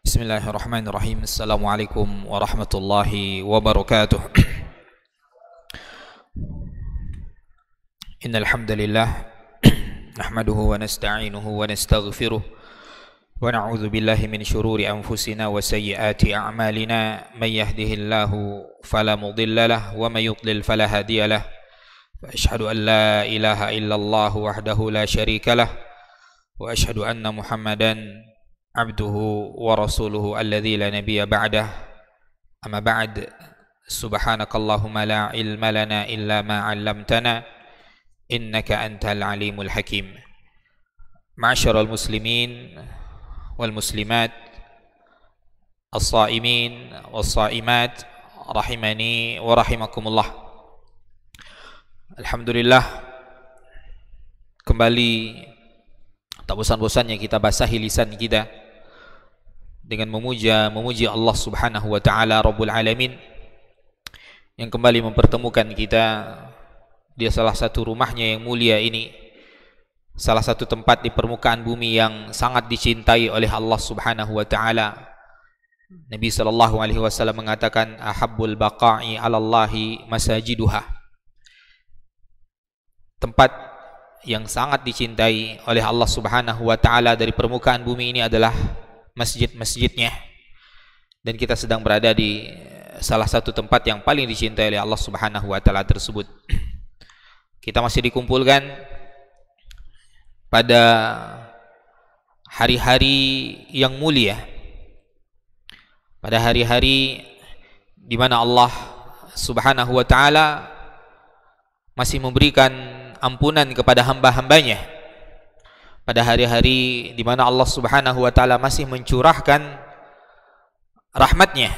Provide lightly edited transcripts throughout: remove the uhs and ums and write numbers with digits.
Bismillahirrahmanirrahim. Assalamualaikum warahmatullahi wabarakatuh. Innal hamdalillah nahmaduhu wa nasta'inuhu wa nastaghfiruh wa na'udzu billahi min shururi anfusina wa sayyiati a'malina. May yahdihillahu fala mudilla lahu wa may yudlil fala hadiya lahu. Wa asyhadu an la ilaha illallah wahdahu la syarika lahu wa asyhadu anna Muhammadan abduhu wa rasuluhu alladzi la nabiyya ba'dah. Amma ba'd. Subhanakallahumma la ilma lana illa ma 'allamtana innaka antal alimul hakim. Ma'asyiral muslimin wal muslimat, as-shaimin was-shaimat, rahimani wa rahimakumullah. Alhamdulillah, kembali tak bosan-bosannya kita basahi lisan kita dengan memuji Allah Subhanahu wa taala Rabbul Alamin yang kembali mempertemukan kita di salah satu rumahnya yang mulia ini, salah satu tempat di permukaan bumi yang sangat dicintai oleh Allah Subhanahu wa taala. Nabi sallallahu alaihi wasallam mengatakan, ahabbul baqa'i 'alallahi masajiduha. Tempat yang sangat dicintai oleh Allah Subhanahu wa taala dari permukaan bumi ini adalah masjid-masjidnya, dan kita sedang berada di salah satu tempat yang paling dicintai oleh Allah Subhanahu wa taala tersebut. Kita masih dikumpulkan pada hari-hari yang mulia, pada hari-hari di mana Allah Subhanahu wa taala masih memberikan ampunan kepada hamba-hambanya, pada hari-hari di mana Allah Subhanahu wa taala masih mencurahkan rahmatnya.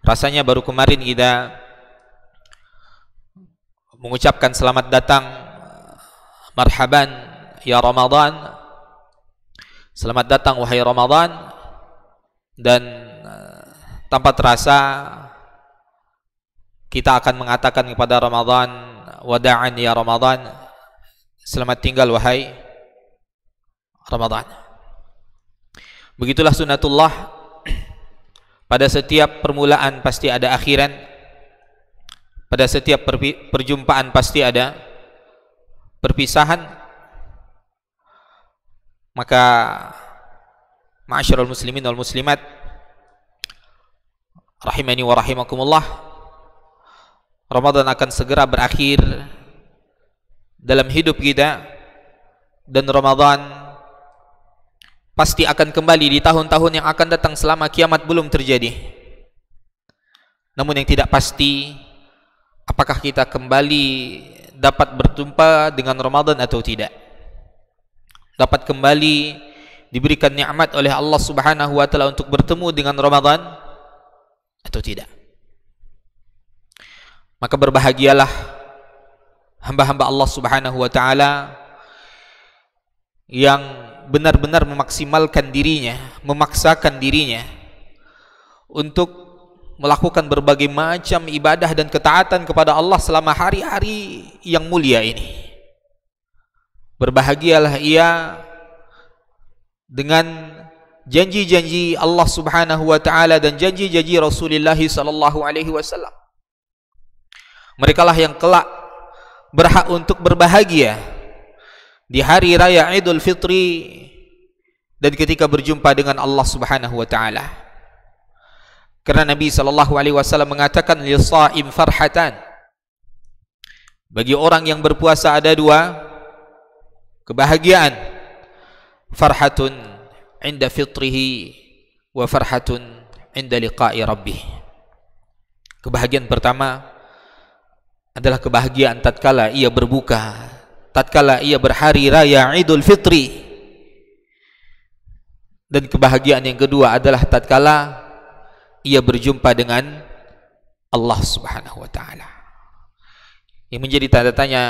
Rasanya baru kemarin kita mengucapkan selamat datang, marhaban ya Ramadan, selamat datang wahai Ramadan, dan tanpa terasa kita akan mengatakan kepada Ramadan, wada'an ya Ramadan, selamat tinggal wahai Ramadan. Begitulah sunnatullah, pada setiap permulaan pasti ada akhiran, pada setiap perjumpaan pasti ada perpisahan. Maka ma'asyiral muslimin wal muslimat, rahimani wa rahimakumullah, Ramadan akan segera berakhir dalam hidup kita, dan Ramadan pasti akan kembali di tahun-tahun yang akan datang selama kiamat belum terjadi. Namun yang tidak pasti, apakah kita kembali dapat berjumpa dengan Ramadan atau tidak, dapat kembali diberikan nikmat oleh Allah Subhanahu wa taala untuk bertemu dengan Ramadan atau tidak. Maka berbahagialah hamba-hamba Allah Subhanahu wa taala yang benar-benar memaksimalkan dirinya, memaksakan dirinya untuk melakukan berbagai macam ibadah dan ketaatan kepada Allah selama hari-hari yang mulia ini. Berbahagialah ia dengan janji-janji Allah Subhanahu wa taala dan janji-janji Rasulullah sallallahu alaihi wasallam. Merekalah yang kelak berhak untuk berbahagia di hari raya Idul Fitri dan ketika berjumpa dengan Allah Subhanahu wa taala. Karena Nabi sallallahu alaihi wasallam mengatakan, lis-shaim farhatan. Bagi orang yang berpuasa ada dua kebahagiaan. Farhatun 'inda fitrihi wa farhatun 'inda liqa'i rabbih. Kebahagiaan pertama adalah kebahagiaan tatkala ia berbuka, tatkala ia berhari raya Idul Fitri. Dan kebahagiaan yang kedua adalah tatkala ia berjumpa dengan Allah Subhanahu wa taala. Yang menjadi tanda tanya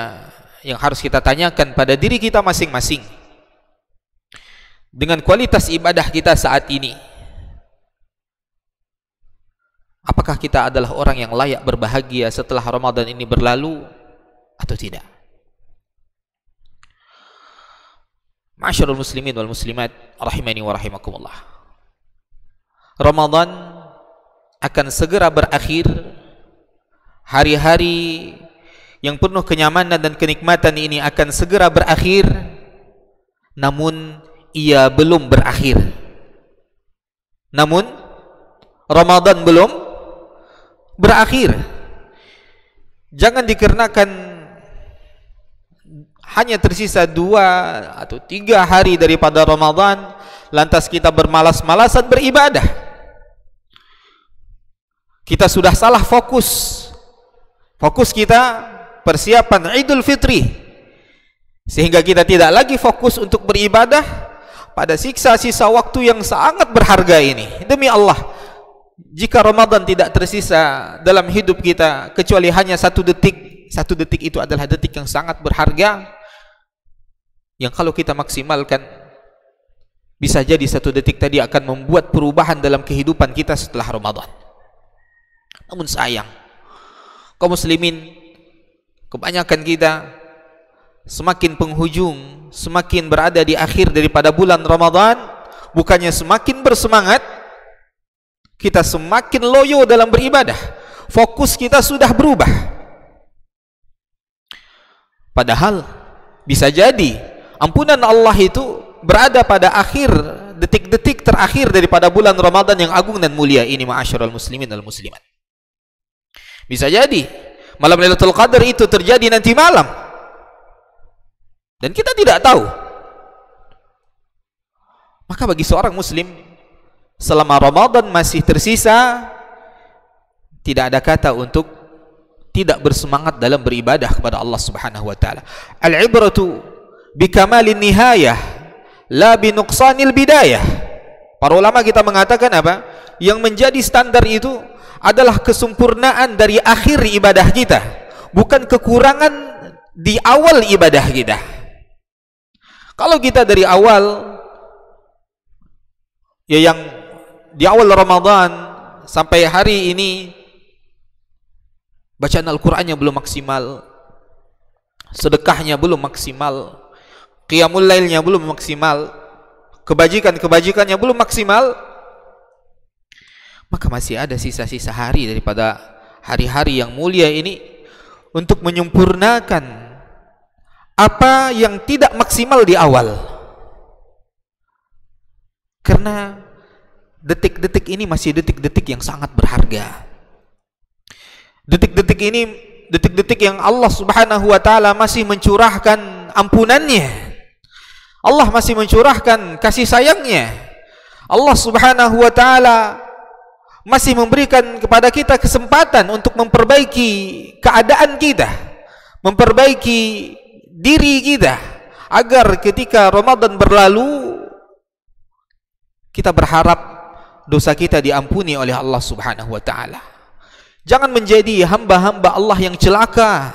yang harus kita tanyakan pada diri kita masing-masing, dengan kualitas ibadah kita saat ini, apakah kita adalah orang yang layak berbahagia setelah Ramadan ini berlalu atau tidak? Ma'asyiral muslimin wal muslimat, rahimani wa rahimakumullah. Ramadan akan segera berakhir, hari-hari yang penuh kenyamanan dan kenikmatan ini akan segera berakhir, namun ia belum berakhir. Namun Ramadan belum berakhir. Jangan dikarenakan hanya tersisa 2 atau 3 hari daripada Ramadan, lantas kita bermalas-malasan beribadah. Kita sudah salah fokus. Fokus kita persiapan Idul Fitri, sehingga kita tidak lagi fokus untuk beribadah pada sisa-sisa waktu yang sangat berharga ini. Demi Allah, jika Ramadan tidak tersisa dalam hidup kita kecuali hanya 1 detik, 1 detik itu adalah detik yang sangat berharga, yang kalau kita maksimalkan, bisa jadi 1 detik tadi akan membuat perubahan dalam kehidupan kita setelah Ramadan. Namun sayang, kaum muslimin, kebanyakan kita semakin penghujung, semakin berada di akhir daripada bulan Ramadan, bukannya semakin bersemangat, kita semakin loyo dalam beribadah. Fokus kita sudah berubah. Padahal bisa jadi ampunan Allah itu berada pada akhir, detik-detik terakhir daripada bulan Ramadan yang agung dan mulia ini, ma'asyiral muslimin wal muslimat. Bisa jadi malam Lailatul Qadar itu terjadi nanti malam, dan kita tidak tahu. Maka bagi seorang muslim, selama Ramadan masih tersisa, tidak ada kata untuk tidak bersemangat dalam beribadah kepada Allah Subhanahu wa taala. Al-ibratu bikamalin nihayah, la binuqsanil bidayah. Para ulama kita mengatakan apa? Yang menjadi standar itu adalah kesempurnaan dari akhir ibadah kita, bukan kekurangan di awal ibadah kita. Kalau kita dari awal, ya yang di awal Ramadan sampai hari ini bacaan Al-Qur'annya belum maksimal, sedekahnya belum maksimal, qiyamul lailnya belum maksimal, kebajikan-kebajikannya belum maksimal, maka masih ada sisa-sisa hari daripada hari-hari yang mulia ini untuk menyempurnakan apa yang tidak maksimal di awal. Karena detik-detik ini masih detik-detik yang sangat berharga. Detik-detik ini detik-detik yang Allah Subhanahu wa taala masih mencurahkan ampunannya. Allah masih mencurahkan kasih sayangnya. Allah Subhanahu wa taala masih memberikan kepada kita kesempatan untuk memperbaiki keadaan kita, memperbaiki diri kita, agar ketika Ramadan berlalu kita berharap dosa kita diampuni oleh Allah Subhanahu wa taala. Jangan menjadi hamba-hamba Allah yang celaka.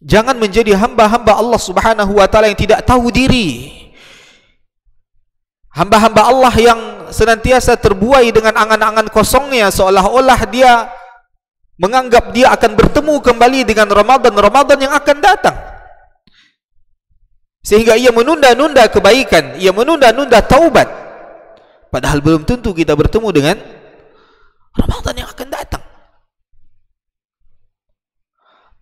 Jangan menjadi hamba-hamba Allah Subhanahu wa taala yang tidak tahu diri. Hamba-hamba Allah yang senantiasa terbuai dengan angan-angan kosongnya, seolah-olah dia menganggap dia akan bertemu kembali dengan Ramadan yang akan datang, sehingga ia menunda-nunda kebaikan, ia menunda-nunda taubat, padahal belum tentu kita bertemu dengan Ramadan yang akan datang.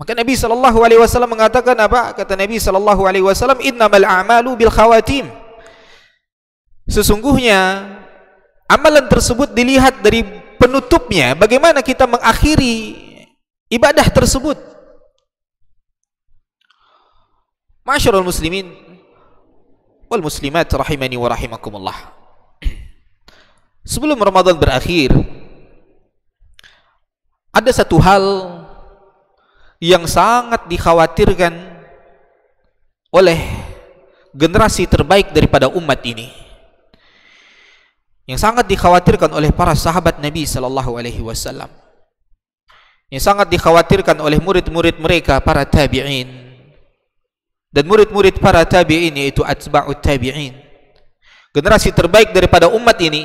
Maka Nabi SAW mengatakan apa? Kata Nabi SAW, innamal a'malu bil khawatim. Sesungguhnya amalan tersebut dilihat dari penutupnya, bagaimana kita mengakhiri ibadah tersebut. Ma'asyiral muslimin wal muslimat rahimani wa rahimakumullah. Sebelum Ramadan berakhir, ada satu hal yang sangat dikhawatirkan oleh generasi terbaik daripada umat ini, yang sangat dikhawatirkan oleh para sahabat Nabi sallallahu alaihi wasallam, yang sangat dikhawatirkan oleh murid-murid mereka para tabi'in dan murid-murid para tabi'in, yaitu atba'ut tabi'in. Generasi terbaik daripada umat ini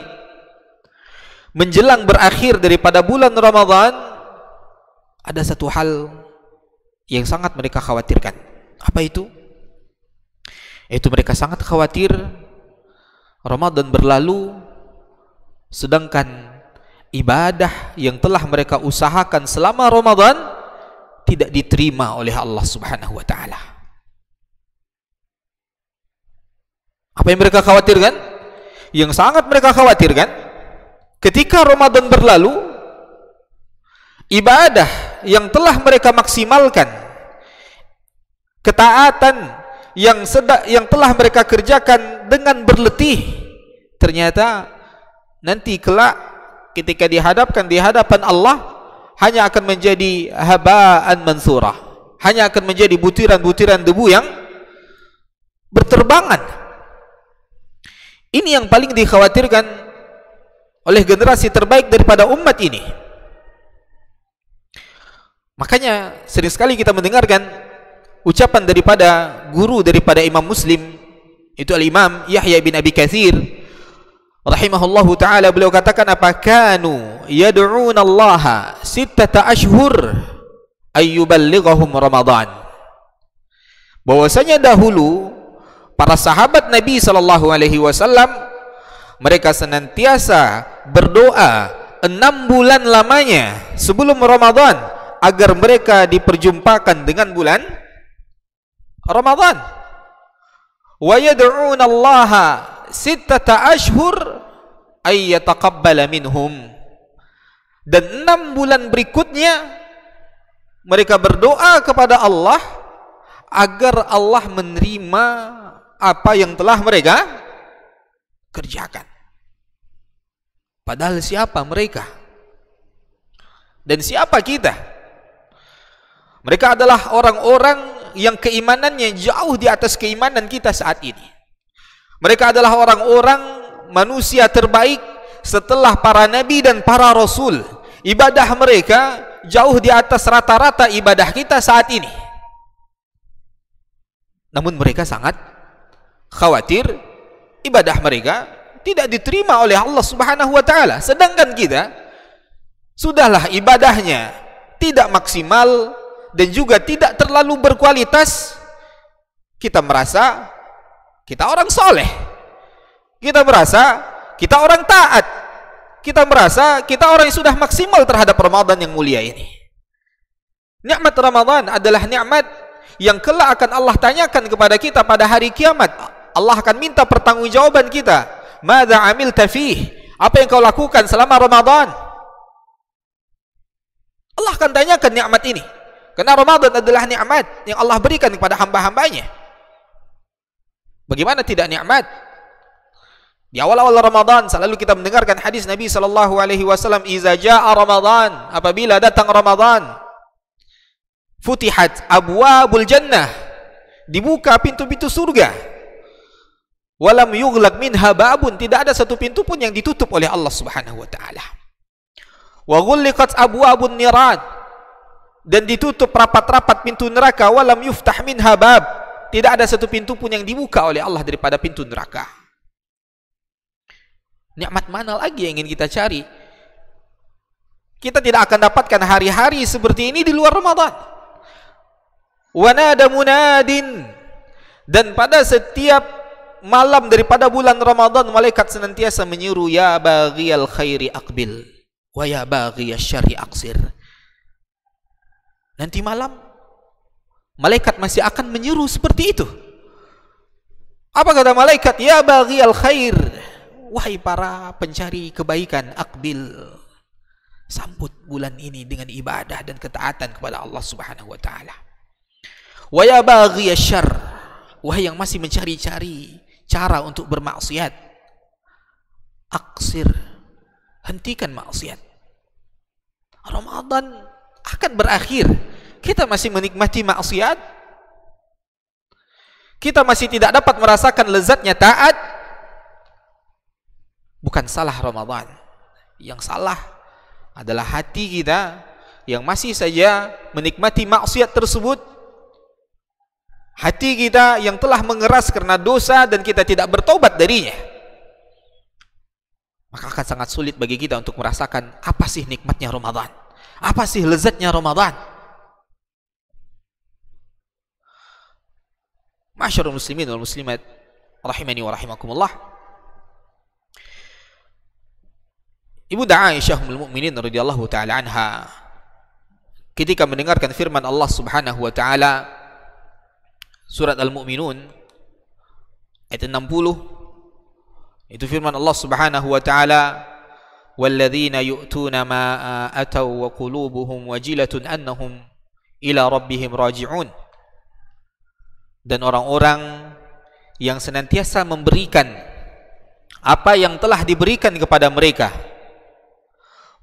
menjelang berakhir daripada bulan Ramadan, ada satu hal yang sangat mereka khawatirkan. Apa itu? Itu mereka sangat khawatir Ramadan berlalu sedangkan ibadah yang telah mereka usahakan selama Ramadan tidak diterima oleh Allah Subhanahu wa taala. Apa yang mereka khawatirkan? Yang sangat mereka khawatirkan, ketika Ramadan berlalu, ibadah yang telah mereka maksimalkan, ketaatan yang telah mereka kerjakan dengan berletih, ternyata nanti kelak ketika dihadapkan di hadapan Allah hanya akan menjadi haba'an mansurah, hanya akan menjadi butiran-butiran debu yang berterbangan. Ini yang paling dikhawatirkan oleh generasi terbaik daripada umat ini. Makanya sering sekali kita mendengarkan ucapan daripada guru daripada Imam Muslim, itu Al-Imam Yahya bin Abi Katsir rahimahullahu ta'ala. Beliau katakan, apa kanu yad'una Allah sittata ashhur ayyuballighahum Ramadan. Bahwasanya dahulu para sahabat Nabi SAW, mereka senantiasa berdoa 6 bulan lamanya sebelum Ramadan agar mereka diperjumpakan dengan bulan Ramadan. Wa yad'una Allah sittata ashhur ay yataqabbala minhum. Dan 6 bulan berikutnya mereka berdoa kepada Allah agar Allah menerima apa yang telah mereka kerjakan. Padahal siapa mereka? Dan siapa kita? Mereka adalah orang-orang yang keimanannya jauh di atas keimanan kita saat ini. Mereka adalah orang-orang manusia terbaik setelah para nabi dan para rasul. Ibadah mereka jauh di atas rata-rata ibadah kita saat ini. Namun mereka sangat khawatir ibadah mereka tidak diterima oleh Allah Subhanahu wa taala. Sedangkan kita sudahlah ibadahnya tidak maksimal dan juga tidak terlalu berkualitas. Kita merasa kita orang soleh, kita merasa kita orang taat, kita merasa kita orang yang sudah maksimal terhadap Ramadan yang mulia ini. Nikmat Ramadan adalah nikmat yang kelak akan Allah tanyakan kepada kita pada hari kiamat. Allah akan minta pertanggungjawaban kita. Madza amilta fih? Apa yang kau lakukan selama Ramadan? Allah akan tanyakan nikmat ini. Karena Ramadan adalah nikmat yang Allah berikan kepada hamba-hambanya. Bagaimana tidak nikmat? Di awal-awal Ramadan selalu kita mendengarkan hadis Nabi SAW, "Iza jaa Ramadan", apabila datang Ramadan, futihat abwabul jannah, dibuka pintu-pintu surga. Walam yughlaq minha babun, tidak ada satu pintu pun yang ditutup oleh Allah Subhanahu wa taala. Wa ghulliqat abwabun niran, dan ditutup rapat-rapat pintu neraka. Walam yuftah minha bab, tidak ada satu pintu pun yang dibuka oleh Allah daripada pintu neraka. Nikmat mana lagi yang ingin kita cari? Kita tidak akan dapatkan hari-hari seperti ini di luar Ramadan. Wa nada munadin, dan pada setiap malam daripada bulan Ramadan malaikat senantiasa menyeru, ya baghiyal khairi aqbil wa ya baghiyasy syarri aqsir. Nanti malam malaikat masih akan menyeru seperti itu. Apa kata malaikat? Ya baghiyal khair, wahai para pencari kebaikan, aqbil, sambut bulan ini dengan ibadah dan ketaatan kepada Allah Subhanahu wa taala. Wa ya baghiyasy syarr, wahai yang masih mencari-cari cara untuk bermaksiat, aksir, hentikan maksiat. Ramadan akan berakhir, kita masih menikmati maksiat, kita masih tidak dapat merasakan lezatnya taat. Bukan salah Ramadan, yang salah adalah hati kita yang masih saja menikmati maksiat tersebut. Hati kita yang telah mengeras karena dosa dan kita tidak bertobat darinya. Maka akan sangat sulit bagi kita untuk merasakan apa sih nikmatnya Ramadan, apa sih lezatnya Ramadan. Masyarul muslimin wal muslimat rahimani wa rahimakumullah. Ibunda Aisyah ummul mukminin radhiyallahu taala anha ketika mendengarkan firman Allah Subhanahu wa taala surat Al-Mu'minun ayat 60, itu firman Allah Subhanahu wa taala, walladzina yu'tuna ma ataw wa qulubuhum wajilatun annahum ila rabbihim raji'un, dan orang-orang yang senantiasa memberikan apa yang telah diberikan kepada mereka,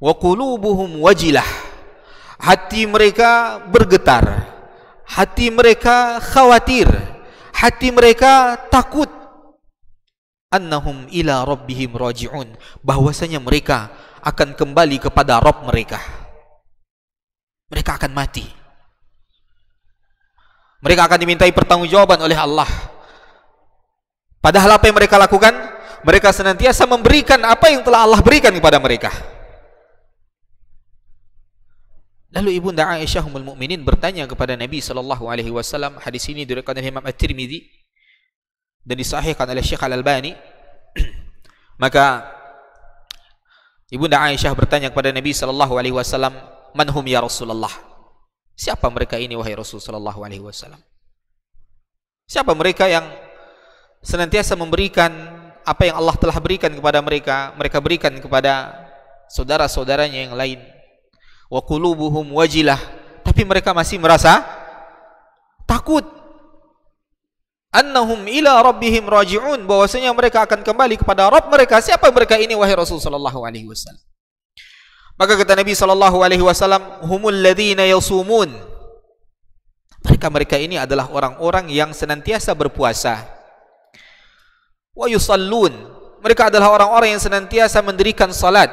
wa qulubuhum wajilah, hati mereka bergetar, hati mereka khawatir, hati mereka takut, annahum ila rabbihim raji'un, bahwasanya mereka akan kembali kepada Rabb mereka. Mereka akan mati, mereka akan dimintai pertanggungjawaban oleh Allah. Padahal apa yang mereka lakukan? Mereka senantiasa memberikan apa yang telah Allah berikan kepada mereka. Lalu Ibunda Aisyah ummul mukminin bertanya kepada Nabi sallallahu alaihi wasallam, hadis ini diriwayatkan oleh Imam At-Tirmizi dan disahihkan oleh Syekh Al-Albani. Maka Ibunda Aisyah bertanya kepada Nabi sallallahu alaihi wasallam, "Man hum ya Rasulullah?" Siapa mereka ini wahai Rasul sallallahu alaihi wasallam? Siapa mereka yang senantiasa memberikan apa yang Allah telah berikan kepada mereka, mereka berikan kepada saudara-saudaranya yang lain? Wa qulubuhum wajilah, tapi mereka masih merasa takut. Annahum ila rabbihim raji'un, bahwasanya mereka akan kembali kepada Rabb mereka. Siapa mereka ini wahai Rasul sallallahu alaihi wasallam? Maka kata Nabi sallallahu alaihi wasallam, humul ladzina yasumun. Mereka ini adalah orang-orang yang senantiasa berpuasa. Wa yusallun, mereka adalah orang-orang yang senantiasa mendirikan salat.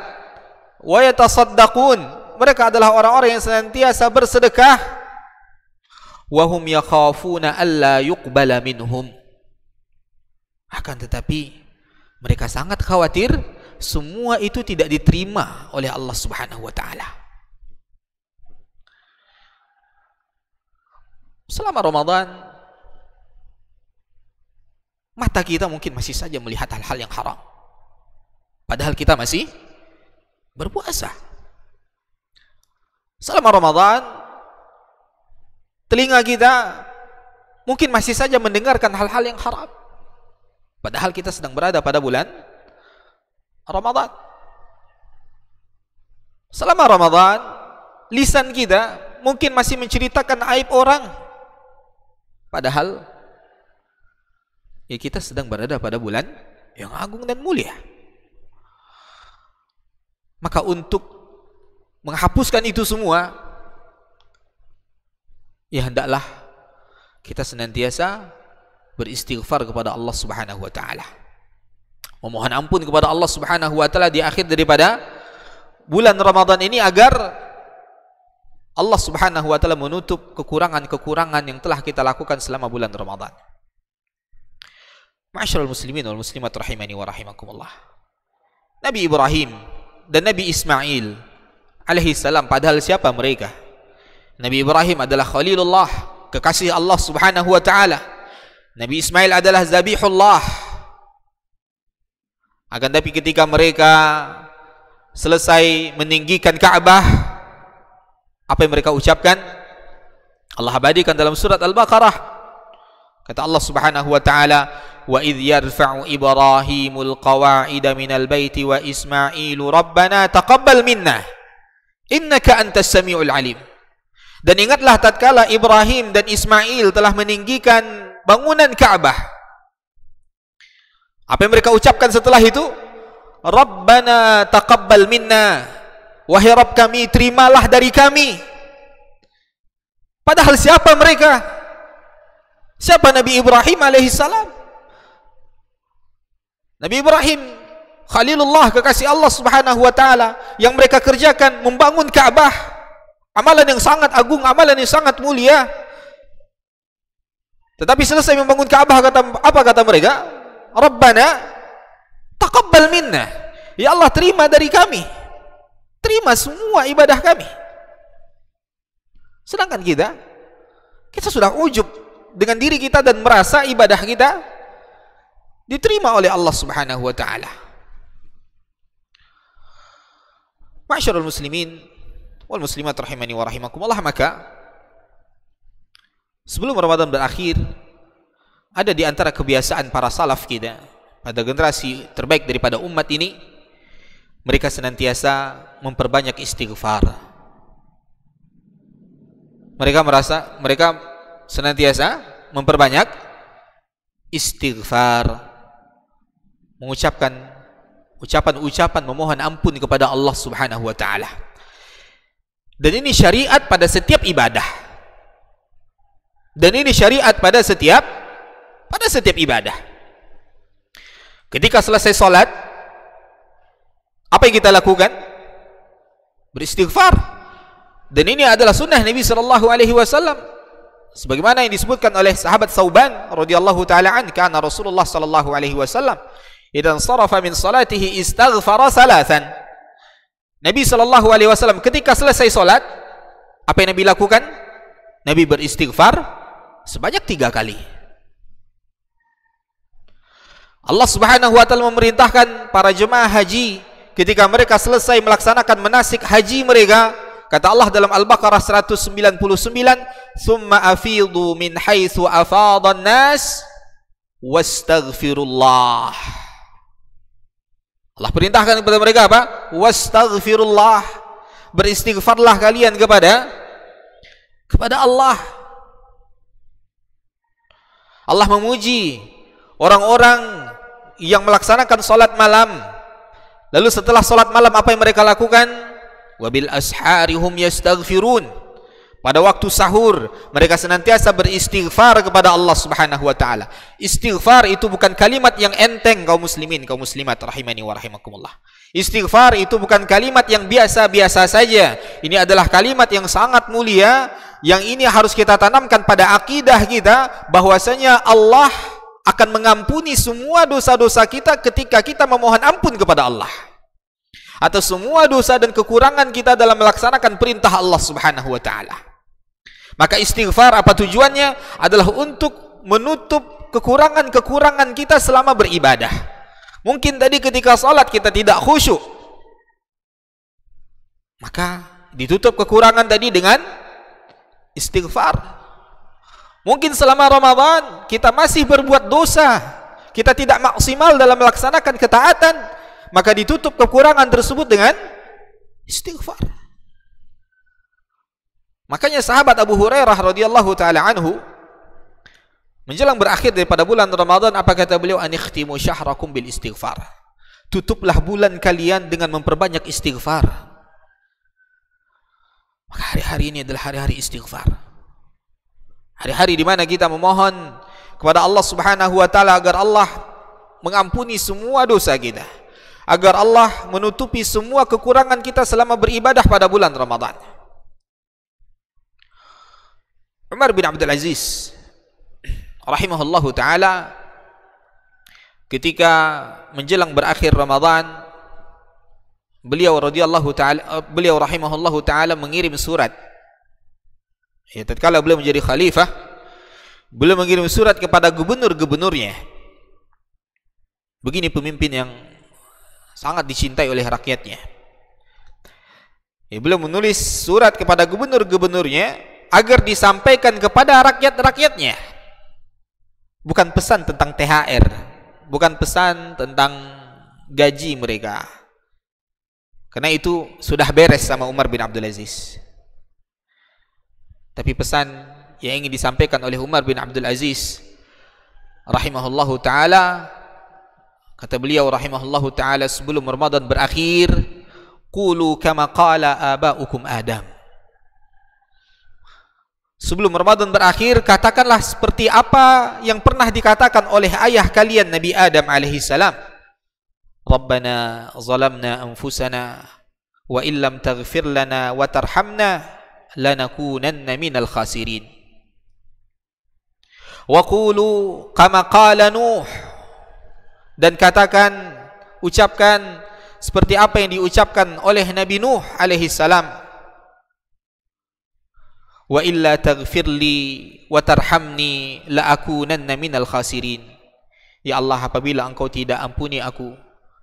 Wa yatasaddaqun, mereka adalah orang-orang yang senantiasa bersedekah. Wahum yakhafuna alla yuqbala minhum, akan tetapi mereka sangat khawatir semua itu tidak diterima oleh Allah Subhanahu wa taala. Selama Ramadan mata kita mungkin masih saja melihat hal-hal yang haram, padahal kita masih berpuasa. Selama Ramadan telinga kita mungkin masih saja mendengarkan hal-hal yang haram, padahal kita sedang berada pada bulan Ramadan. Selama Ramadan lisan kita mungkin masih menceritakan aib orang, padahal ya kita sedang berada pada bulan yang agung dan mulia. Maka untuk menghapuskan itu semua, ya hendaklah kita senantiasa beristighfar kepada Allah Subhanahu wa taala, memohon ampun kepada Allah Subhanahu wa taala di akhir daripada bulan Ramadan ini, agar Allah Subhanahu wa taala menutup kekurangan-kekurangan yang telah kita lakukan selama bulan Ramadan. Ma'asyiral muslimin wal muslimat rahimani wa rahimakumullah. Nabi Ibrahim dan Nabi Ismail alaihi salam, padahal siapa mereka? Nabi Ibrahim adalah Khalilullah, kekasih Allah Subhanahu wa taala. Nabi Ismail adalah Zabihullah. Akan tapi ketika mereka selesai meninggikan Ka'bah, apa yang mereka ucapkan? Allah abadikan dalam surat Al-Baqarah. Kata Allah Subhanahu wa taala, "Wa idh yarfa'u Ibrahimul qawa'ida minal baiti wa Ismailu rabbana taqabbal minna innaka antas samiul alim." Dan ingatlah tatkala Ibrahim dan Ismail telah meninggikan bangunan Ka'bah. Apa yang mereka ucapkan setelah itu? Rabbana taqabbal minna, wahai Rabb kami, terimalah dari kami. Padahal siapa mereka? Siapa Nabi Ibrahim alaihi salam? Nabi Ibrahim Khalilullah, kekasih Allah Subhanahu wa taala, yang mereka kerjakan membangun Ka'bah, amalan yang sangat agung, amalan yang sangat mulia. Tetapi selesai membangun Ka'bah, apa kata mereka? Rabbana taqabbal minna, ya Allah terima dari kami, terima semua ibadah kami. Sedangkan kita sudah ujub dengan diri kita dan merasa ibadah kita diterima oleh Allah Subhanahu wa taala. Ma'syarul muslimin wal muslimat rahimani wa rahimakumullah, maka sebelum Ramadan berakhir, ada di antara kebiasaan para salaf kita pada generasi terbaik daripada umat ini, mereka senantiasa memperbanyak istighfar. Mereka senantiasa memperbanyak istighfar, mengucapkan ucapan-ucapan memohon ampun kepada Allah Subhanahu wa taala. Dan ini syariat pada setiap ibadah. Dan ini syariat pada setiap ibadah. Ketika selesai salat, apa yang kita lakukan? Beristighfar. Dan ini adalah sunnah Nabi sallallahu alaihi wasallam. Sebagaimana yang disebutkan oleh sahabat Thauban radhiyallahu taala an, kana Rasulullah sallallahu alaihi wasallam idan sarafa min salatihi istaghfara salatan. Nabi sallallahu alaihi wasallam ketika selesai salat, apa yang Nabi lakukan? Nabi beristighfar sebanyak 3 kali. Allah Subhanahu wa taala memerintahkan para jemaah haji ketika mereka selesai melaksanakan manasik haji mereka, kata Allah dalam Al-Baqarah 199, "Tsumma afidu min haitsu afadhan nas wastaghfirullah." Allah perintahkan kepada mereka apa? Wastaghfirullah. Beristighfarlah kalian kepada Allah. Allah memuji orang-orang yang melaksanakan salat malam. Lalu setelah salat malam apa yang mereka lakukan? Wabil asharihum yastaghfirun. Pada waktu sahur mereka senantiasa beristighfar kepada Allah Subhanahu wa taala. Istighfar itu bukan kalimat yang enteng, kaum muslimin, kaum muslimat rahimani wa rahimakumullah. Istighfar itu bukan kalimat yang biasa-biasa saja. Ini adalah kalimat yang sangat mulia, yang ini harus kita tanamkan pada akidah kita bahwasanya Allah akan mengampuni semua dosa-dosa kita ketika kita memohon ampun kepada Allah, atau semua dosa dan kekurangan kita dalam melaksanakan perintah Allah Subhanahu wa taala. Maka istighfar apa tujuannya? Adalah untuk menutup kekurangan-kekurangan kita selama beribadah. Mungkin tadi ketika salat kita tidak khusyuk, maka ditutup kekurangan tadi dengan istighfar. Mungkin selama Ramadan kita masih berbuat dosa, kita tidak maksimal dalam melaksanakan ketaatan, maka ditutup kekurangan tersebut dengan istighfar. Makanya sahabat Abu Hurairah radhiyallahu taala anhu menjelang berakhir daripada bulan Ramadan, apa kata beliau? Anikhtimu syahrakum bil istighfar. Tutuplah bulan kalian dengan memperbanyak istighfar. Maka hari-hari ini adalah hari-hari istighfar. Hari-hari di mana kita memohon kepada Allah Subhanahu wa taala agar Allah mengampuni semua dosa kita, agar Allah menutupi semua kekurangan kita selama beribadah pada bulan Ramadan. Umar bin Abdul Aziz rahimahullahu taala ketika menjelang berakhir Ramadan, beliau rahimahullahu taala mengirim surat. Ya, tatkala beliau menjadi khalifah, beliau mengirim surat kepada gubernur-gubernurnya. Begini pemimpin yang sangat dicintai oleh rakyatnya. Ya, beliau menulis surat kepada gubernur-gubernurnya agar disampaikan kepada rakyat-rakyatnya. Bukan pesan tentang THR, bukan pesan tentang gaji mereka. Karena itu sudah beres sama Umar bin Abdul Aziz. Tapi pesan yang ingin disampaikan oleh Umar bin Abdul Aziz rahimahullahu taala, kata beliau rahimahullahu taala sebelum Ramadan berakhir, qulu kama qala abaukum Adam. Sebelum Ramadan berakhir, katakanlah seperti apa yang pernah dikatakan oleh ayah kalian Nabi Adam alaihi salam. Rabbana zalamna anfusana wa illam taghfir lana wa tarhamna lanakunanna minal khasirin. Wa qulu kama qala Nuh, dan katakan, ucapkan seperti apa yang diucapkan oleh Nabi Nuh alaihi salam. Wa illa taghfirli wa tarhamni la akunanna minal khasirin. Ya Allah, apabila engkau tidak ampuni aku,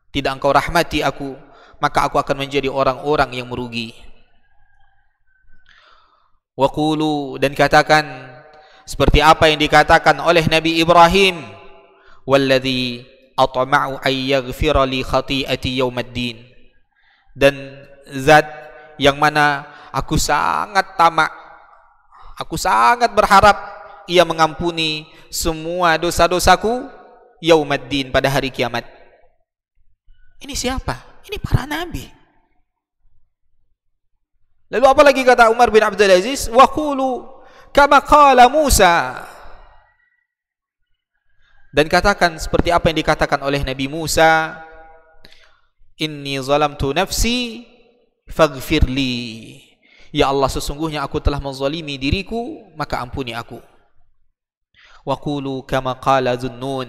tidak engkau rahmati aku, maka aku akan menjadi orang-orang yang merugi. Wa qulu, dan katakan seperti apa yang dikatakan oleh Nabi Ibrahim, walladzi atma'u ay yaghfira li khati'ati yaumaddin, dan zat yang mana aku sangat tamak, aku sangat berharap ia mengampuni semua dosa-dosaku yaumaddin, pada hari kiamat. Ini siapa? Ini para nabi. Lalu apa lagi kata Umar bin Abdul Aziz? Wa qulu kama qala Musa, dan katakan seperti apa yang dikatakan oleh Nabi Musa, inni zalamtu nafsi faghfirli, ya Allah, sesungguhnya aku telah menzalimi diriku, maka ampuni aku. Wa qulu kama qala Zunnun,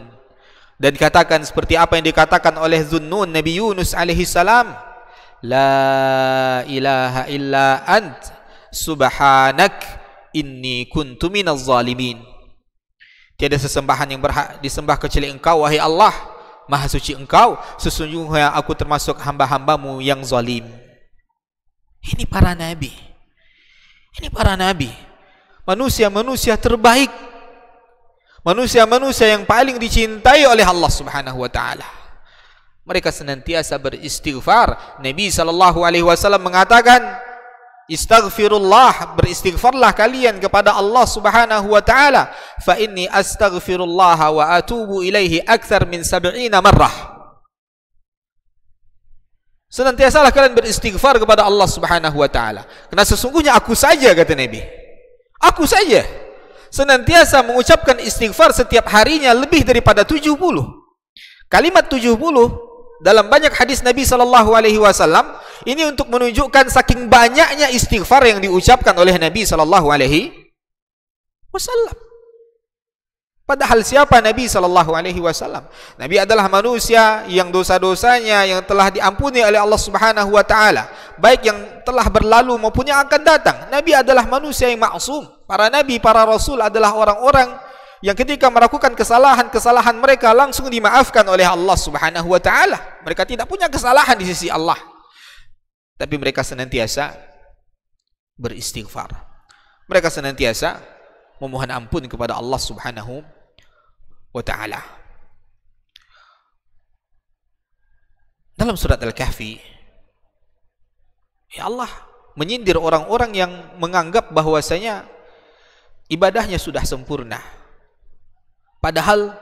dan katakan seperti apa yang dikatakan oleh Zunnun, Nabi Yunus alaihi salam, la ilaha illa ant subhanak inni kuntu minaz zalimin, tiada sesembahan yang berhak disembah kecuali Engkau, wahai Allah, maha suci Engkau, sesungguhnya aku termasuk hamba-hambamu yang zalim. Ini para nabi. Ini para nabi, manusia-manusia terbaik, manusia-manusia yang paling dicintai oleh Allah Subhanahu wa taala. Mereka senantiasa beristighfar. Nabi SAW mengatakan, istaghfirullah, beristighfarlah kalian kepada Allah Subhanahu wa taala, fa inni astaghfirullah wa atubu ilaihi akthar min 70 marrah. Senantiasalah kalian beristighfar kepada Allah Subhanahu wa taala, karena sesungguhnya aku saja, kata Nabi, aku saja senantiasa mengucapkan istighfar setiap harinya lebih daripada 70. Kalimat 70 dalam banyak hadis Nabi SAW ini untuk menunjukkan saking banyaknya istighfar yang diucapkan oleh Nabi SAW. Padahal siapa Nabi SAW? Nabi adalah manusia yang dosa-dosanya yang telah diampuni oleh Allah Subhanahu wa taala, baik yang telah berlalu maupun yang akan datang. Nabi adalah manusia yang maksum. Para nabi, para rasul adalah orang-orang yang ketika melakukan kesalahan-kesalahan mereka langsung dimaafkan oleh Allah Subhanahu wa taala. Mereka tidak punya kesalahan di sisi Allah, tapi mereka senantiasa beristighfar. Mereka senantiasa memohon ampun kepada Allah Subhanahu wa taala. Dalam surat Al-Kahfi, ya Allah menyindir orang-orang yang menganggap bahwasanya ibadahnya sudah sempurna, padahal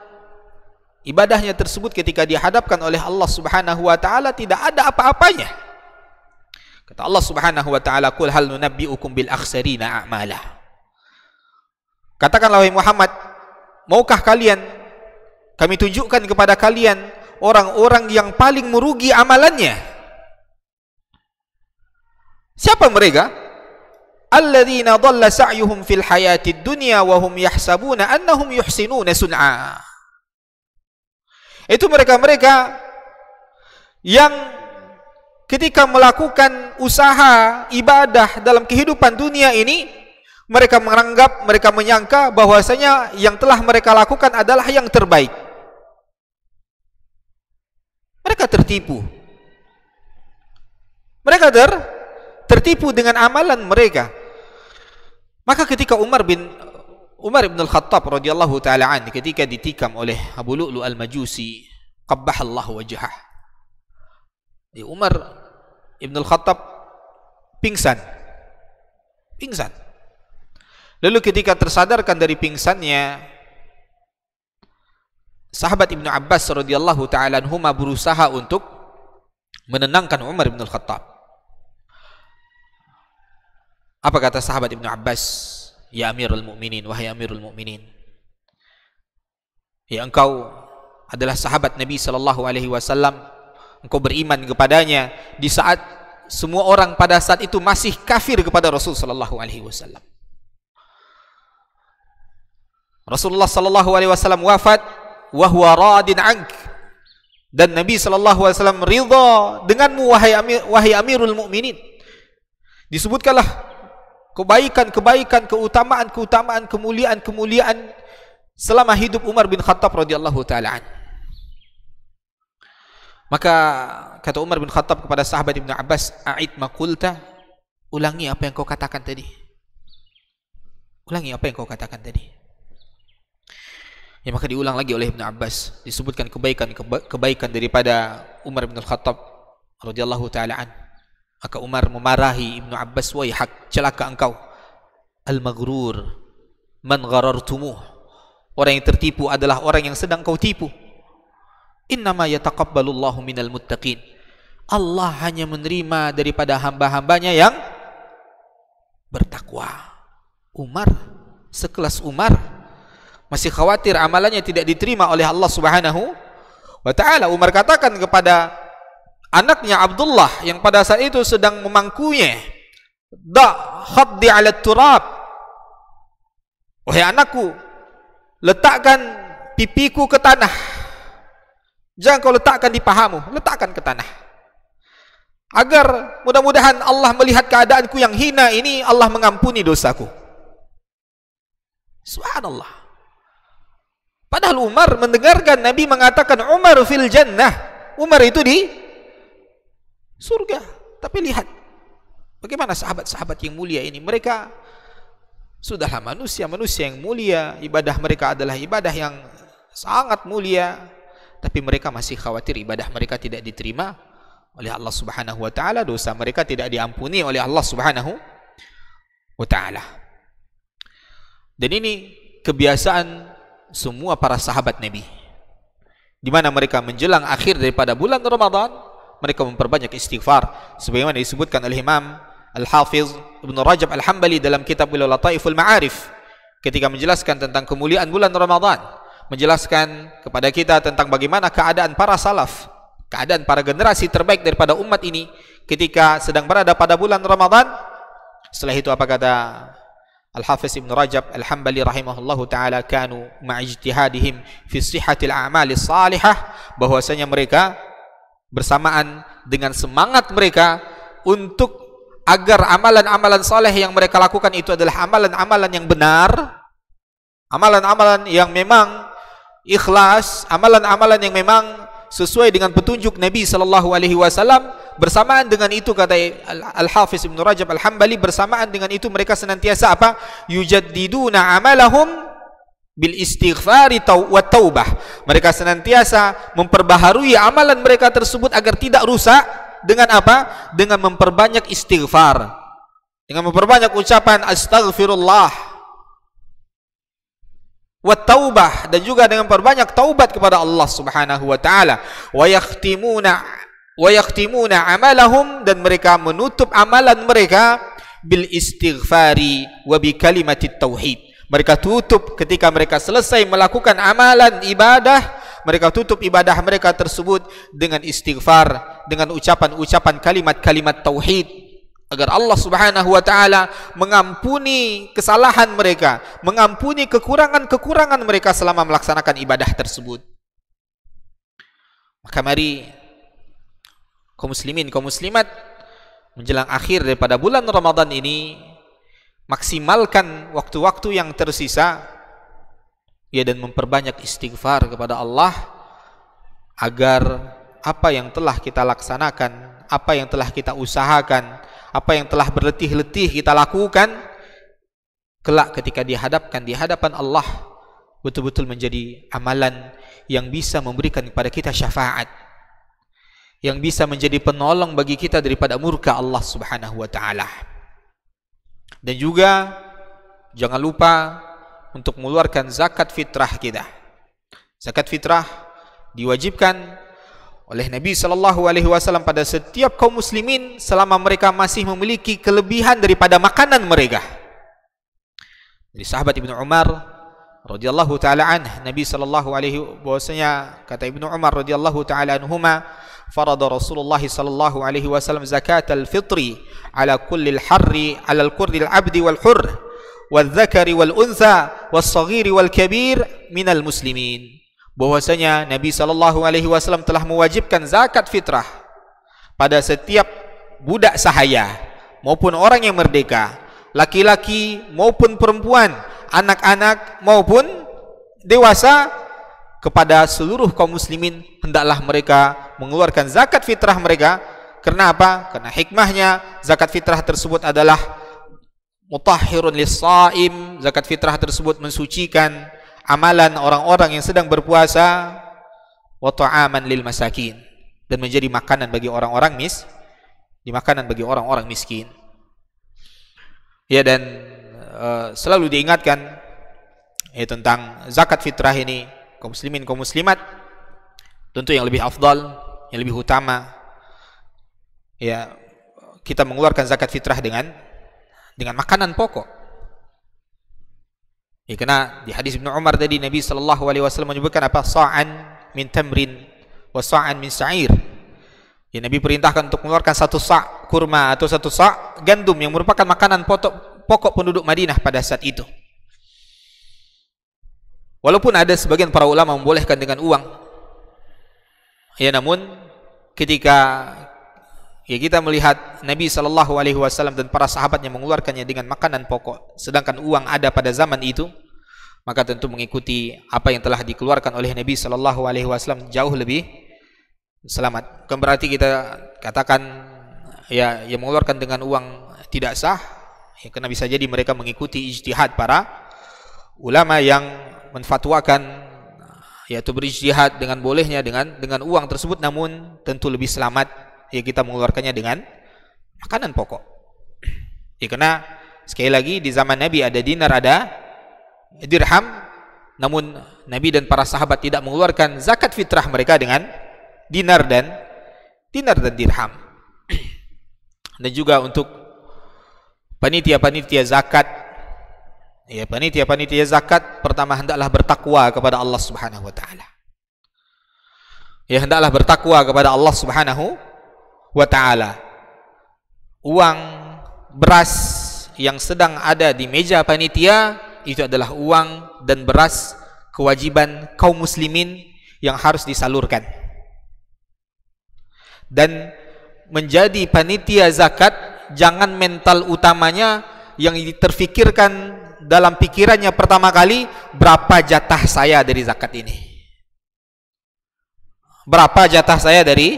ibadahnya tersebut ketika dihadapkan oleh Allah Subhanahu wa taala tidak ada apa-apanya. Kata Allah Subhanahu wa taala, qul hal nunabbiukum bil akhsarina a'mala, katakanlah wahai Muhammad, maukah kami tunjukkan kepada kalian orang-orang yang paling merugi amalannya? Siapa mereka? Alladzina dhalla sa'yuhum fil hayatid dunya wa hum yahsabuna annahum yuhsinuna sun'a. Itu mereka-mereka yang ketika melakukan usaha ibadah dalam kehidupan dunia ini, mereka menganggap, mereka menyangka bahwasanya yang telah mereka lakukan adalah yang terbaik. Mereka tertipu. Mereka tertipu dengan amalan mereka. Maka ketika Umar bin Al-Khattab radhiyallahu taala an, ketika ditikam oleh Abu Lu'lu' al-Majusi, qabbahallahu wajhah, Umar bin Al-Khattab pingsan. Lalu ketika tersadarkan dari pingsannya, sahabat Ibnu Abbas radhiyallahu taala anhuma berusaha untuk menenangkan Umar bin Al-Khattab. Apa kata sahabat Ibnu Abbas? Ya Amirul Mukminin, wahai Amirul Mukminin, ya engkau adalah sahabat Nabi SAW, engkau beriman kepadanya di saat semua orang pada saat itu masih kafir kepada Rasul SAW. Rasulullah SAW wafat wa huwa radin ank, dan Nabi SAW ridha denganmu wahai Amirul Mukminin. Disebutkanlah kebaikan-kebaikan, keutamaan-keutamaan, kemuliaan-kemuliaan selama hidup Umar bin Khattab radhiyallahu taala an. Maka kata Umar bin Khattab kepada sahabat Ibnu Abbas, "A'id ma qulta." Ulangi apa yang kau katakan tadi. Ulangi apa yang kau katakan tadi. Ya, maka diulang lagi oleh Ibnu Abbas, disebutkan kebaikan daripada Umar bin Khattab radhiyallahu taala an. Maka Umar memarahi Ibnu Abbas, "Waihak, celaka engkau. Al-maghrur man gharartumuh." Orang yang tertipu adalah orang yang sedang kau tipu. Innama yataqabbalullahu minal muttaqin. Allah hanya menerima daripada hamba-hambanya yang bertakwa. Umar, sekelas Umar, masih khawatir amalannya tidak diterima oleh Allah Subhanahu wa ta'ala. Umar katakan kepada anaknya Abdullah yang pada saat itu sedang memangkunya, "Da khaddi 'ala turab." Wahai anakku, letakkan pipiku ke tanah. Jangan kau letakkan di pahamu, letakkan ke tanah. Agar mudah-mudahan Allah melihat keadaanku yang hina ini, Allah mengampuni dosaku. Subhanallah. Padahal Umar mendengarkan Nabi mengatakan Umar fil jannah. Umar itu di surga. Tapi lihat bagaimana sahabat-sahabat yang mulia ini. Mereka sudahlah manusia-manusia yang mulia. Ibadah mereka adalah ibadah yang sangat mulia. Tapi mereka masih khawatir ibadah mereka tidak diterima oleh Allah Subhanahu wa ta'ala. Dosa mereka tidak diampuni oleh Allah Subhanahu wa ta'ala. Dan ini kebiasaan semua para sahabat Nabi, di mana mereka menjelang akhir daripada bulan Ramadan, mereka memperbanyak istighfar, sebagaimana disebutkan oleh Imam Al-Hafiz Ibn Rajab Al-Hambali dalam kitab Lataiful Ma'arif, ketika menjelaskan tentang kemuliaan bulan Ramadan, menjelaskan kepada kita tentang bagaimana keadaan para salaf, keadaan para generasi terbaik daripada umat ini ketika sedang berada pada bulan Ramadan. Setelah itu apa kata Al-Hafiz Ibn Rajab Al-Hambali rahimahullahu ta'ala, kanu ma'ijtihadihim fi sihhatil a'malis salihah, bahwasanya mereka bersamaan dengan semangat mereka untuk agar amalan-amalan saleh yang mereka lakukan itu adalah amalan-amalan yang benar, amalan-amalan yang memang ikhlas, amalan-amalan yang memang sesuai dengan petunjuk Nabi sallallahu alaihi wasallam. Bersamaan dengan itu kata Al-Hafiz Ibn Rajab Al-Hambali, bersamaan dengan itu mereka senantiasa apa? Yujaddiduna amalahum bil istighfari wa taubah. Mereka senantiasa memperbaharui amalan mereka tersebut agar tidak rusak dengan apa? Dengan memperbanyak istighfar, dengan memperbanyak ucapan astaghfirullah wa taubah, dan juga dengan perbanyak taubat kepada Allah Subhanahu wa taala. Wa yaktimuna amalahum, dan mereka menutup amalan mereka bil istighfari wa bi kalimatit tauhid. Mereka tutup ketika mereka selesai melakukan amalan ibadah, mereka tutup ibadah mereka tersebut dengan istighfar, dengan ucapan-ucapan kalimat-kalimat tauhid, agar Allah Subhanahu wa taala mengampuni kesalahan mereka, mengampuni kekurangan-kekurangan mereka selama melaksanakan ibadah tersebut. Maka mari kaum muslimin, kaum muslimat, menjelang akhir daripada bulan Ramadan ini, maksimalkan waktu-waktu yang tersisa ya, dan memperbanyak istighfar kepada Allah, agar apa yang telah kita laksanakan, apa yang telah kita usahakan, apa yang telah berletih-letih kita lakukan, kelak ketika dihadapkan di hadapan Allah, betul-betul menjadi amalan yang bisa memberikan kepada kita syafaat, yang bisa menjadi penolong bagi kita daripada murka Allah Subhanahu wa ta'ala. Dan juga jangan lupa untuk mengeluarkan zakat fitrah kita. Zakat fitrah diwajibkan oleh Nabi sallallahu alaihi wasallam pada setiap kaum muslimin selama mereka masih memiliki kelebihan daripada makanan mereka. Dari sahabat Ibnu Umar radhiyallahu taala Nabi sallallahu alaihi bahwasanya kata Ibnu Umar radhiyallahu taala anhuma, farada Rasulullah sallallahu alaihi wasallam zakat al-fitri ala kulli al-harri ala al-qurri al-abdi wal-hurr wal-dhakari wal-untha was-saghiri wal-kabir minal muslimin. Bahwasanya Nabi sallallahu alaihi wasallam telah mewajibkan zakat fitrah pada setiap budak sahaya maupun orang yang merdeka, laki-laki maupun perempuan, anak-anak maupun dewasa, kepada seluruh kaum muslimin, hendaklah mereka mengeluarkan zakat fitrah mereka. Karena apa? Karena hikmahnya zakat fitrah tersebut adalah mutahhirun lis-shaim. Zakat fitrah tersebut mensucikan amalan orang-orang yang sedang berpuasa, wa ta'aman lil masakin, dan menjadi makanan bagi orang-orang miskin. Ya, dan selalu diingatkan ya tentang zakat fitrah ini, kaum muslimin, kaum muslimat, tentu yang lebih afdal, yang lebih utama ya kita mengeluarkan zakat fitrah dengan makanan pokok. Ya, karena di hadis Ibnu Umar tadi Nabi sallallahu alaihi wasallam menyebutkan apa? Sa'an min tamrin wa sa'an min sa'ir. Ya, Nabi perintahkan untuk mengeluarkan 1 sa' kurma atau 1 sa' gandum yang merupakan makanan pokok penduduk Madinah pada saat itu. Walaupun ada sebagian para ulama membolehkan dengan uang, ya, namun ketika ya kita melihat Nabi sallallahu alaihi wasallam dan para sahabatnya mengeluarkannya dengan makanan pokok, sedangkan uang ada pada zaman itu, maka tentu mengikuti apa yang telah dikeluarkan oleh Nabi sallallahu alaihi wasallam jauh lebih selamat. Bukan berarti kita katakan ya yang mengeluarkan dengan uang tidak sah, ya, karena bisa jadi mereka mengikuti ijtihad para ulama yang menfatwakan yaitu berijtihad dengan bolehnya dengan uang tersebut, namun tentu lebih selamat ya kita mengeluarkannya dengan makanan pokok. Ya, karena sekali lagi di zaman Nabi ada dinar, ada dirham, namun Nabi dan para sahabat tidak mengeluarkan zakat fitrah mereka dengan dinar dan dirham. Dan juga untuk panitia-panitia zakat, ya, panitia-panitia zakat pertama hendaklah bertakwa kepada Allah Subhanahu wa taala. Ya, hendaklah bertakwa kepada Allah Subhanahu wa taala. Uang beras yang sedang ada di meja panitia itu adalah uang dan beras kewajiban kaum muslimin yang harus disalurkan. Dan menjadi panitia zakat, jangan mental utamanya yang terfikirkan dalam pikirannya pertama kali, berapa jatah saya dari zakat ini, berapa jatah saya dari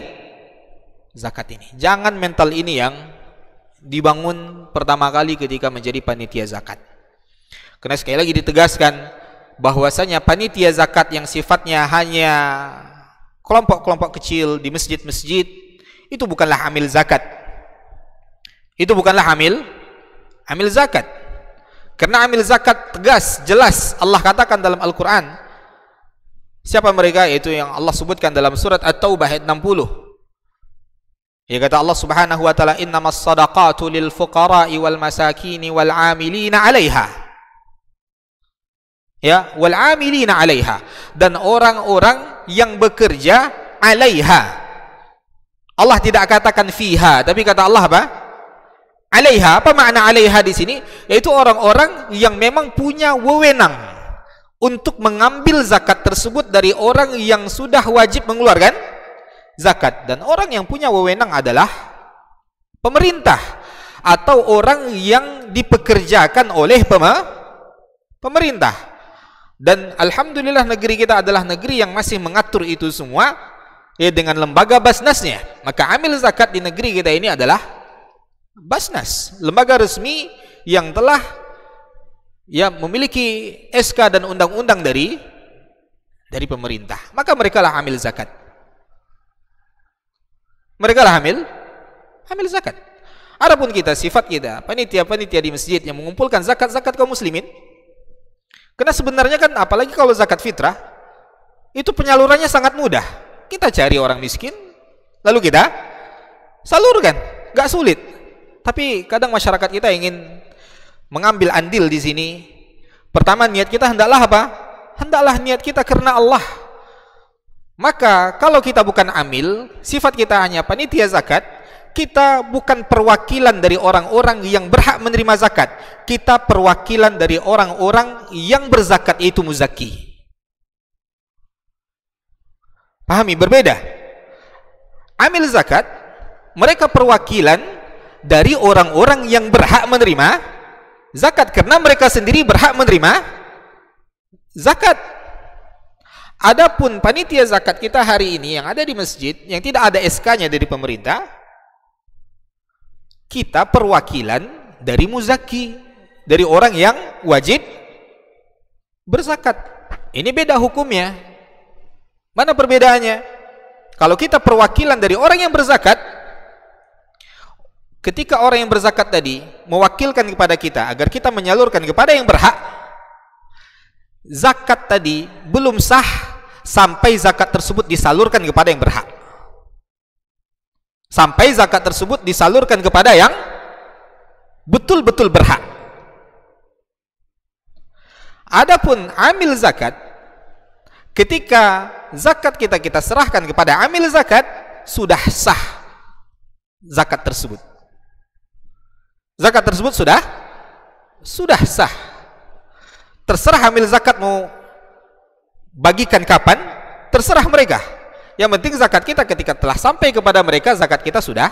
zakat ini. Jangan mental ini yang dibangun pertama kali ketika menjadi panitia zakat. Karena sekali lagi ditegaskan bahwasanya panitia zakat yang sifatnya hanya kelompok-kelompok kecil di masjid-masjid, itu bukanlah amil zakat. Itu bukanlah amil zakat. Karena amil zakat tegas, jelas Allah katakan dalam Al-Quran. Siapa mereka? Yaitu yang Allah sebutkan dalam surat At-Taubah ayat 60. Ya, kata Allah Subhanahu wa taala, innamas shadaqatu lil fuqara'i wal masakini wal 'amilina 'alaiha. Ya, wal 'amilina 'alaiha, dan orang-orang yang bekerja 'alaiha. Allah tidak katakan fiha, tapi kata Allah apa? 'Alaiha. Apa makna 'alaiha di sini? Yaitu orang-orang yang memang punya wewenang untuk mengambil zakat tersebut dari orang yang sudah wajib mengeluarkan zakat. Dan orang yang punya wewenang adalah pemerintah atau orang yang dipekerjakan oleh pemerintah. Dan alhamdulillah negeri kita adalah negeri yang masih mengatur itu semua ya dengan lembaga Basnasnya. Maka amil zakat di negeri kita ini adalah Basnas, lembaga resmi yang telah ya memiliki SK dan undang-undang dari pemerintah. Maka mereka lah amil zakat. Mereka lah amil zakat. Adapun kita, sifat kita panitia-panitia di masjid yang mengumpulkan zakat-zakat kaum muslimin. Karena sebenarnya kan apalagi kalau zakat fitrah itu penyalurannya sangat mudah. Kita cari orang miskin lalu kita salurkan, gak sulit. Tapi kadang masyarakat kita ingin mengambil andil di sini. Pertama, niat kita hendaklah apa? Hendaklah niat kita karena Allah. Maka kalau kita bukan amil, sifat kita hanya panitia zakat, kita bukan perwakilan dari orang-orang yang berhak menerima zakat. Kita perwakilan dari orang-orang yang berzakat, yaitu muzaki. Pahami? Berbeda. Amil zakat, mereka perwakilan dari orang-orang yang berhak menerima zakat, karena mereka sendiri berhak menerima zakat. Adapun panitia zakat kita hari ini yang ada di masjid, yang tidak ada SK-nya dari pemerintah, kita perwakilan dari muzaki, dari orang yang wajib berzakat. Ini beda hukumnya. Mana perbedaannya? Kalau kita perwakilan dari orang yang berzakat, ketika orang yang berzakat tadi mewakilkan kepada kita agar kita menyalurkan kepada yang berhak, zakat tadi belum sah sampai zakat tersebut disalurkan kepada yang berhak. Sampai zakat tersebut disalurkan kepada yang betul-betul berhak. Adapun amil zakat, ketika zakat kita serahkan kepada amil zakat, sudah sah zakat tersebut. Zakat tersebut sudah sah. Terserah amil zakat mau bagikan kapan, terserah mereka. Yang penting zakat kita ketika telah sampai kepada mereka, zakat kita sudah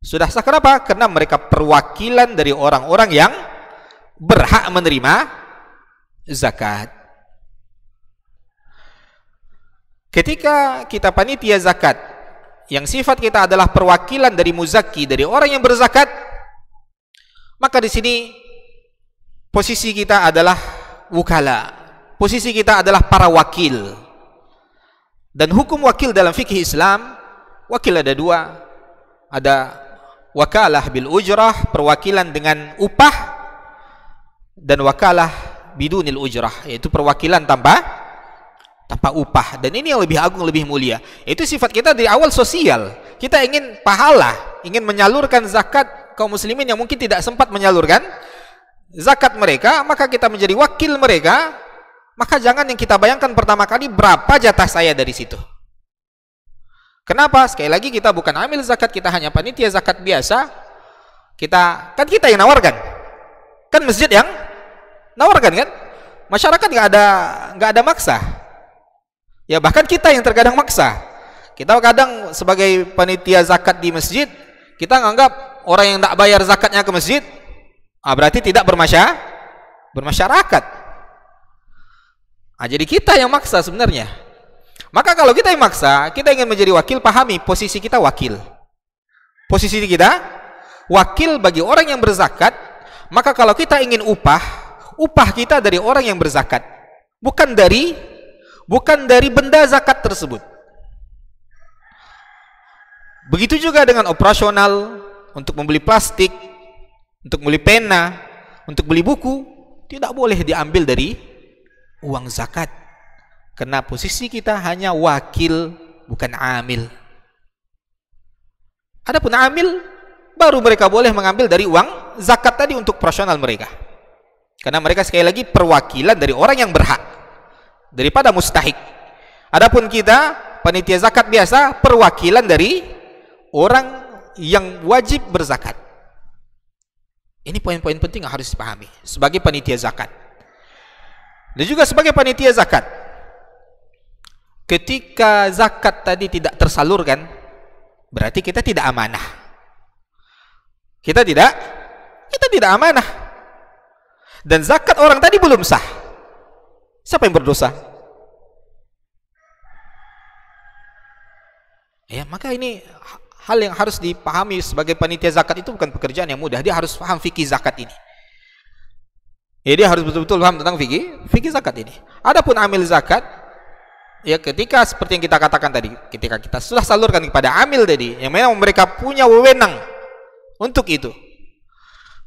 sah. Kenapa? Karena mereka perwakilan dari orang-orang yang berhak menerima zakat. Ketika kita panitia zakat yang sifat kita adalah perwakilan dari muzaki, dari orang yang berzakat, maka di sini posisi kita adalah wukala. Posisi kita adalah para wakil. Dan hukum wakil dalam fikih Islam, wakil ada dua. Ada wakalah bil ujrah, perwakilan dengan upah, dan wakalah bidunil ujrah, yaitu perwakilan tanpa upah. Dan ini yang lebih agung, lebih mulia. Itu sifat kita di awal sosial. Kita ingin pahala, ingin menyalurkan zakat kaum muslimin yang mungkin tidak sempat menyalurkan zakat mereka, maka kita menjadi wakil mereka. Maka jangan yang kita bayangkan pertama kali berapa jatah saya dari situ. Kenapa? Sekali lagi kita bukan amil zakat, kita hanya panitia zakat biasa. Kita yang nawarkan. Kan masjid yang nawarkan kan? Masyarakat nggak ada maksa. Ya bahkan kita yang terkadang maksa. Kita kadang sebagai panitia zakat di masjid, kita nganggap orang yang tak bayar zakatnya ke masjid, berarti tidak bermasyarakat. Jadi kita yang maksa sebenarnya. Maka kalau kita yang maksa, kita ingin menjadi wakil, pahami posisi kita wakil. Posisi kita wakil bagi orang yang berzakat. Maka kalau kita ingin upah kita dari orang yang berzakat, bukan dari benda zakat tersebut. Begitu juga dengan operasional, untuk membeli plastik, untuk membeli pena, untuk beli buku, tidak boleh diambil dari uang zakat. Karena posisi kita hanya wakil, bukan amil. Adapun amil, baru mereka boleh mengambil dari uang zakat tadi untuk operasional mereka. Karena mereka sekali lagi perwakilan dari orang yang berhak daripada mustahik. Adapun kita panitia zakat biasa, perwakilan dari orang yang wajib berzakat. Ini poin-poin penting yang harus dipahami sebagai panitia zakat. Dan juga sebagai panitia zakat, ketika zakat tadi tidak tersalurkan, berarti kita tidak amanah. Kita tidak amanah. Dan zakat orang tadi belum sah. Siapa yang berdosa? Ya, maka ini hal yang harus dipahami sebagai panitia zakat. Itu bukan pekerjaan yang mudah. Dia harus paham fikih zakat ini. Ya, dia harus betul-betul paham tentang fikih zakat ini. Adapun amil zakat, ya ketika seperti yang kita katakan tadi, ketika kita sudah salurkan kepada amil tadi, yang memang mereka punya wewenang untuk itu,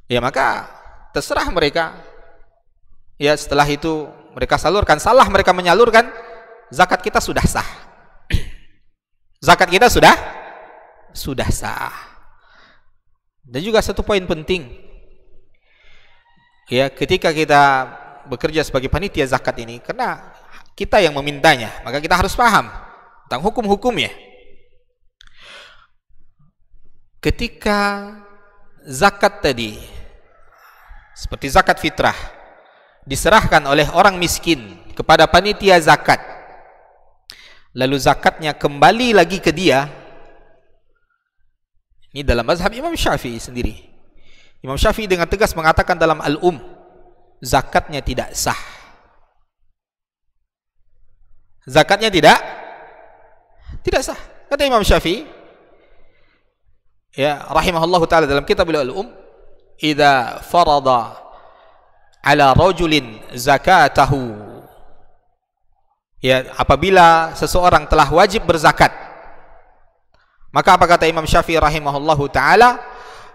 ya maka terserah mereka. Ya setelah itu mereka salurkan, salah mereka menyalurkan, zakat kita sudah sah. Zakat kita sudah sah. Dan juga satu poin penting, ya ketika kita bekerja sebagai panitia zakat ini, karena kita yang memintanya, maka kita harus paham tentang hukum-hukumnya. Ketika zakat tadi, seperti zakat fitrah, diserahkan oleh orang miskin kepada panitia zakat, lalu zakatnya kembali lagi ke dia, ini dalam mazhab Imam Syafi'i sendiri. Imam Syafi'i dengan tegas mengatakan dalam Al-Um, zakatnya tidak sah. zakatnya tidak sah. Kata Imam Syafi'i, ya rahimahullahu taala dalam kitab Al-Um, idza farada ala rajulin zakatahu, ya apabila seseorang telah wajib berzakat, maka apa kata Imam Syafi'i rahimahullahu taala,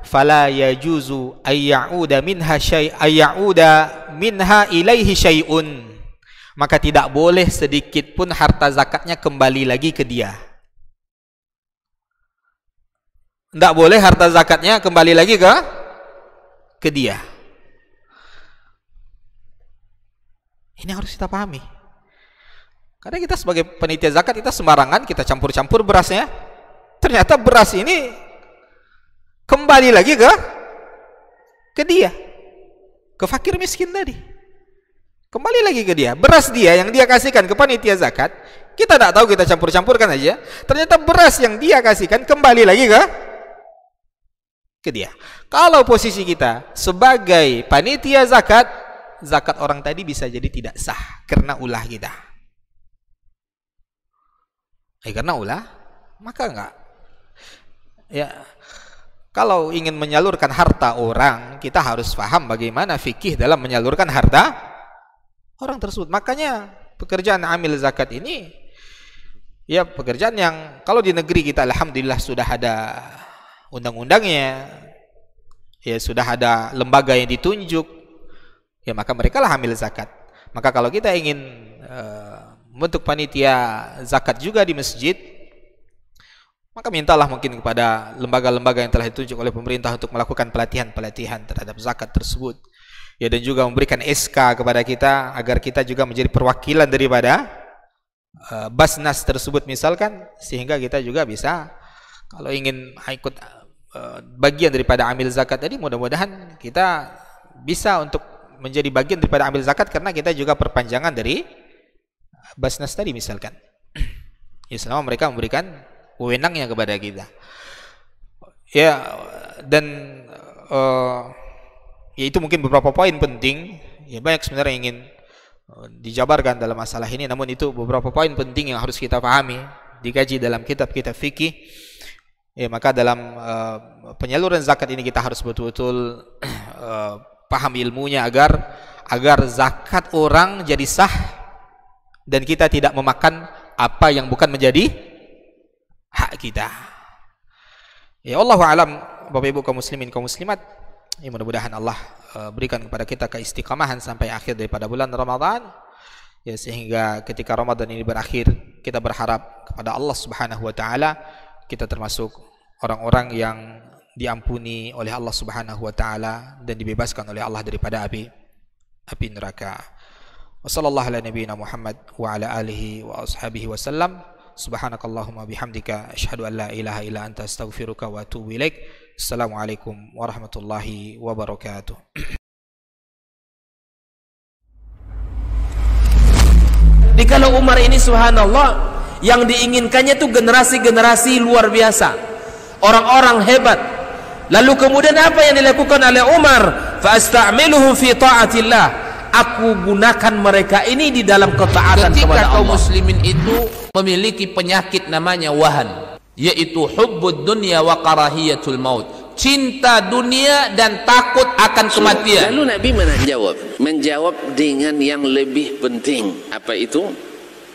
fala yajuzu ayyauda minha ilaihi syai'un, maka tidak boleh sedikit pun harta zakatnya kembali lagi ke dia. Tidak boleh harta zakatnya kembali lagi ke dia. Ini harus kita pahami. Karena kita sebagai panitia zakat, kita sembarangan, kita campur-campur berasnya. Ternyata beras ini kembali lagi ke dia, ke fakir miskin tadi. Kembali lagi ke dia. Beras dia yang dia kasihkan ke panitia zakat, kita tidak tahu, kita campur-campurkan aja. Ternyata beras yang dia kasihkan kembali lagi ke dia. Kalau posisi kita sebagai panitia zakat, zakat orang tadi bisa jadi tidak sah karena ulah kita. Karena ulah, maka enggak. Ya, kalau ingin menyalurkan harta orang, kita harus paham bagaimana fikih dalam menyalurkan harta orang tersebut. Makanya pekerjaan amil zakat ini, ya pekerjaan yang kalau di negeri kita alhamdulillah sudah ada undang-undangnya, ya sudah ada lembaga yang ditunjuk, ya maka mereka lah amil zakat. Maka kalau kita ingin membentuk panitia zakat juga di masjid, maka mintalah mungkin kepada lembaga-lembaga yang telah ditunjuk oleh pemerintah untuk melakukan pelatihan-pelatihan terhadap zakat tersebut, ya, dan juga memberikan SK kepada kita agar kita juga menjadi perwakilan daripada Basnas tersebut misalkan, sehingga kita juga bisa kalau ingin ikut bagian daripada amil zakat tadi, mudah-mudahan kita bisa untuk menjadi bagian daripada amil zakat, karena kita juga perpanjangan dari Basnas tadi misalkan. Ya, selama mereka memberikan wewenangnya kepada kita. Ya, dan ya itu mungkin beberapa poin penting. Ya, banyak sebenarnya yang ingin dijabarkan dalam masalah ini, namun itu beberapa poin penting yang harus kita pahami, dikaji dalam kitab-kitab fikih. Ya, maka dalam penyaluran zakat ini kita harus betul-betul paham ilmunya agar zakat orang jadi sah dan kita tidak memakan apa yang bukan menjadi hak kita. Ya, Allahu a'lam. Bapak Ibu kaum muslimin kaum muslimat, ya, mudah-mudahan Allah berikan kepada kita keistiqamahan sampai akhir daripada bulan Ramadan, ya, sehingga ketika Ramadan ini berakhir kita berharap kepada Allah Subhanahu wa taala kita termasuk orang-orang yang diampuni oleh Allah Subhanahu wa taala dan dibebaskan oleh Allah daripada api neraka. Wassallallahu ala nabiyyina Muhammad wa ala alihi wa ashabihi wasallam. Subhanakallahumma bihamdika asyhadu an la ilaha illa anta astaghfiruka wa atubu ilaik. Assalamualaikum warahmatullahi wabarakatuh. Di kalau Umar ini subhanallah, yang diinginkannya itu generasi-generasi luar biasa, orang-orang hebat. Lalu kemudian apa yang dilakukan oleh Umar? Fa'asta'miluhum fi ta'atillah, aku gunakan mereka ini di dalam ketaatan kepada Allah. Ketika kaum muslimin itu memiliki penyakit namanya wahan, yaitu hubbud dunya wa karahiyatul maut, cinta dunia dan takut akan kematian. Lalu Nabi menjawab dengan yang lebih penting. Apa itu?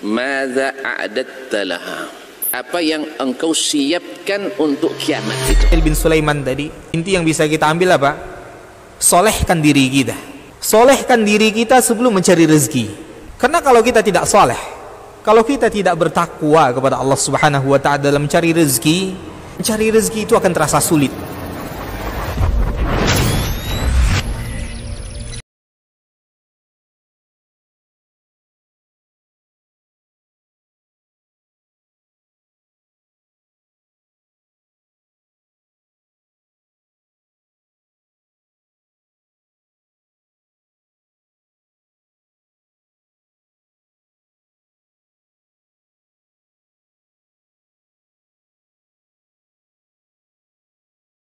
Madza a'adatta laha, apa yang engkau siapkan untuk kiamat itu. Bin Sulaiman tadi, inti yang bisa kita ambil apa? Solehkan diri kita. Solehkan diri kita sebelum mencari rezeki. Karena kalau kita tidak soleh, kalau kita tidak bertakwa kepada Allah Subhanahu wa ta'ala dalam mencari rezeki itu akan terasa sulit.